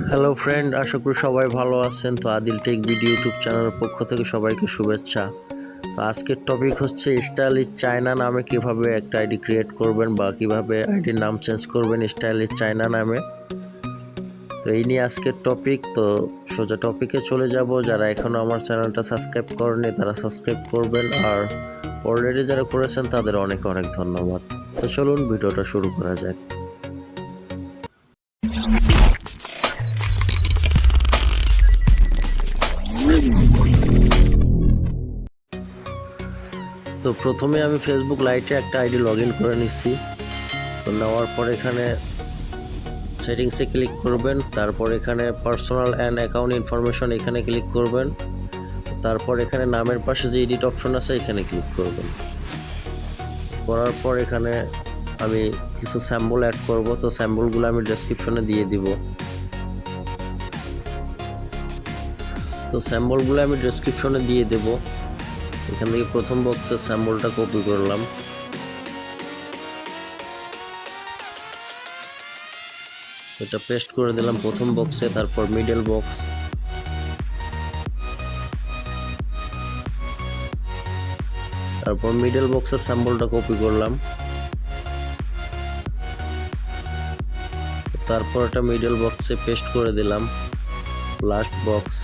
Hello friend, আশা করি সবাই ভালো আছেন। তো আদিল টেক ভিডিও ইউটিউব চ্যানেলের পক্ষ থেকে সবাইকে শুভেচ্ছা। তো আজকের টপিক হচ্ছে স্টাইলিশ চায়না নামে কিভাবে একটা আইডি ক্রিয়েট করবেন বা কিভাবে আইডির নাম চেঞ্জ করবেন স্টাইলিশ চায়না নামে। তো এই নিয়ে আজকের টপিক। তো সোজা টপিকে চলে যাব। যারা এখনও আমার চ্যানেলটা সাবস্ক্রাইব করেনি তারা সাবস্ক্রাইব করবেন, আর অলরেডি যারা করেছেন তাদের অনেক অনেক ধন্যবাদ। তো চলুন ভিডিওটা শুরু করা যাক। তো প্রথমে আমি ফেসবুক লাইটে একটা আইডি লগ ইন করে নিচ্ছি। তো নেওয়ার পর এখানে সেটিংসে ক্লিক করবেন, তারপর এখানে পার্সোনাল অ্যান্ড অ্যাকাউন্ট ইনফরমেশন এখানে ক্লিক করবেন, তারপর এখানে নামের পাশে যে এডিট অপশন আছে এখানে ক্লিক করবেন। করার পর এখানে আমি কিছু স্যাম্পল অ্যাড করব। তো স্যাম্পলগুলো আমি ডেসক্রিপশনে দিয়ে দিব। তো স্যাম্পলগুলো আমি ডেসক্রিপশনে দিয়ে দেব। এখান থেকে প্রথম বক্সের স্যাম্পলটা কপি করলাম, এটা পেস্ট করে দিলাম প্রথম বক্সে। তারপর মিডল বক্স, তারপর মিডল বক্সের স্যাম্পলটা কপি করলাম। তারপর এটা মিডল বক্সে পেস্ট করে দিলাম। লাস্ট বক্স,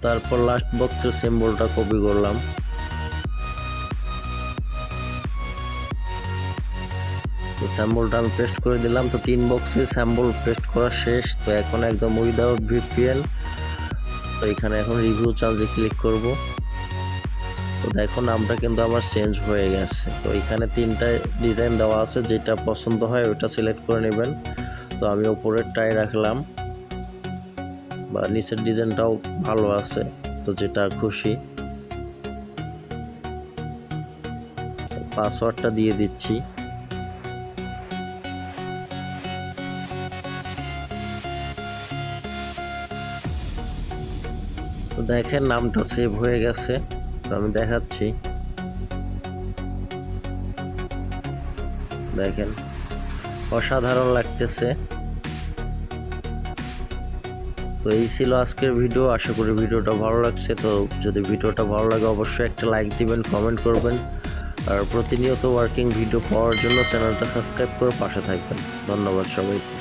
তারপর লাস্ট বক্সের সিম্বলটা কপি করলাম। তো স্যাম্পলটা আমি পেস্ট করে দিলাম। তো 3 বক্সে স্যাম্পল পেস্ট করা শেষ। তো এখন একদম উইদাউট ভিপিএন। তো এখানে এখন রিভিউ চার্জে ক্লিক করব। তো দেখো নামটা কিন্তু আমার চেঞ্জ হয়ে গেছে। তো এখানে 3টা ডিজাইন দেওয়া আছে, যেটা পছন্দ হয় ওটা সিলেক্ট করে নেবেন। তো আমি উপরেরটাই রাখলাম, বা নিচের ডিজাইনটাও ভালো আছে, তো যেটা খুশি। পাসওয়ার্ডটা দিয়ে দিচ্ছি। তো দেখেন নামটা সেভ হয়ে গেছে। তো আমি দেখাচ্ছি, দেখেন অসাধারণ লাগতেছে। তো এই ছিল আজকের ভিডিও। আশা করি ভিডিওটা ভালো লাগছে। তো যদি ভিডিওটা ভালো লাগে অবশ্যই একটা লাইক দিবেন, কমেন্ট করবেন, আর প্রতিনিয়ত ওয়ার্কিং ভিডিও পাওয়ার জন্য চ্যানেলটা সাবস্ক্রাইব করে পাশে থাকবেন। ধন্যবাদ সবাইকে।